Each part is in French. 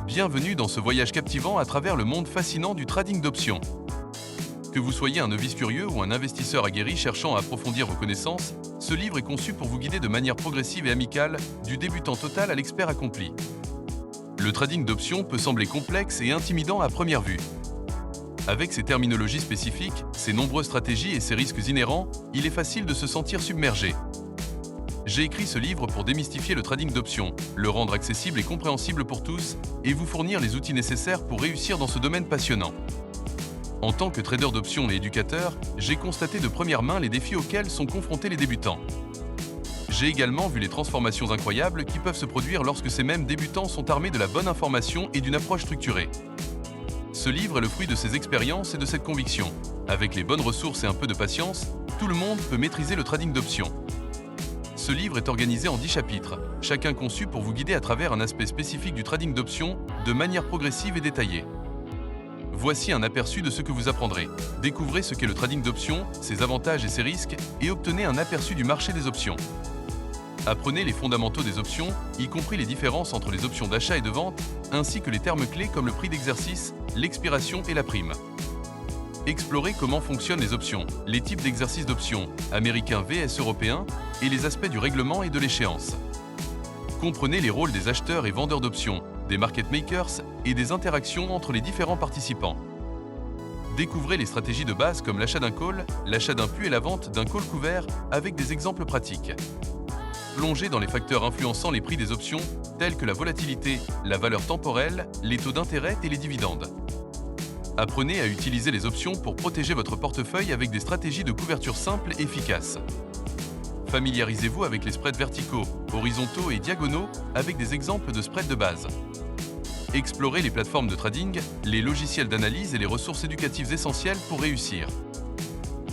Bienvenue dans ce voyage captivant à travers le monde fascinant du trading d'options. Que vous soyez un novice curieux ou un investisseur aguerri cherchant à approfondir vos connaissances, ce livre est conçu pour vous guider de manière progressive et amicale, du débutant total à l'expert accompli. Le trading d'options peut sembler complexe et intimidant à première vue. Avec ses terminologies spécifiques, ses nombreuses stratégies et ses risques inhérents, il est facile de se sentir submergé. J'ai écrit ce livre pour démystifier le trading d'options, le rendre accessible et compréhensible pour tous, et vous fournir les outils nécessaires pour réussir dans ce domaine passionnant. En tant que trader d'options et éducateur, j'ai constaté de première main les défis auxquels sont confrontés les débutants. J'ai également vu les transformations incroyables qui peuvent se produire lorsque ces mêmes débutants sont armés de la bonne information et d'une approche structurée. Ce livre est le fruit de ces expériences et de cette conviction. Avec les bonnes ressources et un peu de patience, tout le monde peut maîtriser le trading d'options. Ce livre est organisé en 10 chapitres, chacun conçu pour vous guider à travers un aspect spécifique du trading d'options de manière progressive et détaillée. Voici un aperçu de ce que vous apprendrez. Découvrez ce qu'est le trading d'options, ses avantages et ses risques, et obtenez un aperçu du marché des options. Apprenez les fondamentaux des options, y compris les différences entre les options d'achat et de vente, ainsi que les termes clés comme le prix d'exercice, l'expiration et la prime. Explorez comment fonctionnent les options, les types d'exercices d'options, américains vs européens, et les aspects du règlement et de l'échéance. Comprenez les rôles des acheteurs et vendeurs d'options, des market makers et des interactions entre les différents participants. Découvrez les stratégies de base comme l'achat d'un call, l'achat d'un put et la vente d'un call couvert avec des exemples pratiques. Plongez dans les facteurs influençant les prix des options, tels que la volatilité, la valeur temporelle, les taux d'intérêt et les dividendes. Apprenez à utiliser les options pour protéger votre portefeuille avec des stratégies de couverture simples et efficaces. Familiarisez-vous avec les spreads verticaux, horizontaux et diagonaux avec des exemples de spreads de base. Explorez les plateformes de trading, les logiciels d'analyse et les ressources éducatives essentielles pour réussir.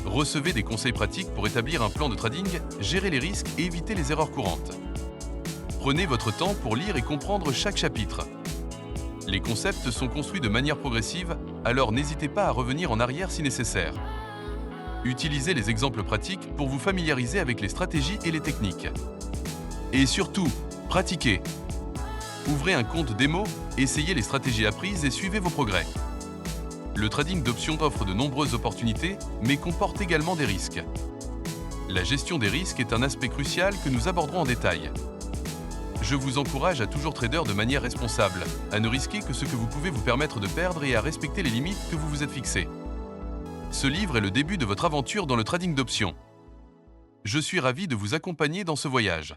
Recevez des conseils pratiques pour établir un plan de trading, gérer les risques et éviter les erreurs courantes. Prenez votre temps pour lire et comprendre chaque chapitre. Les concepts sont construits de manière progressive, alors n'hésitez pas à revenir en arrière si nécessaire. Utilisez les exemples pratiques pour vous familiariser avec les stratégies et les techniques. Et surtout, pratiquez. Ouvrez un compte démo, essayez les stratégies apprises et suivez vos progrès. Le trading d'options offre de nombreuses opportunités, mais comporte également des risques. La gestion des risques est un aspect crucial que nous aborderons en détail. Je vous encourage à toujours trader de manière responsable, à ne risquer que ce que vous pouvez vous permettre de perdre et à respecter les limites que vous vous êtes fixées. Ce livre est le début de votre aventure dans le trading d'options. Je suis ravi de vous accompagner dans ce voyage.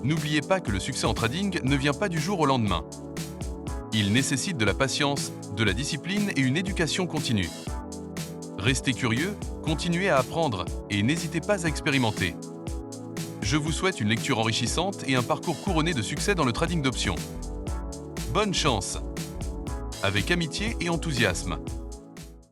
N'oubliez pas que le succès en trading ne vient pas du jour au lendemain. Il nécessite de la patience, de la discipline et une éducation continue. Restez curieux, continuez à apprendre et n'hésitez pas à expérimenter. Je vous souhaite une lecture enrichissante et un parcours couronné de succès dans le trading d'options. Bonne chance! Avec amitié et enthousiasme.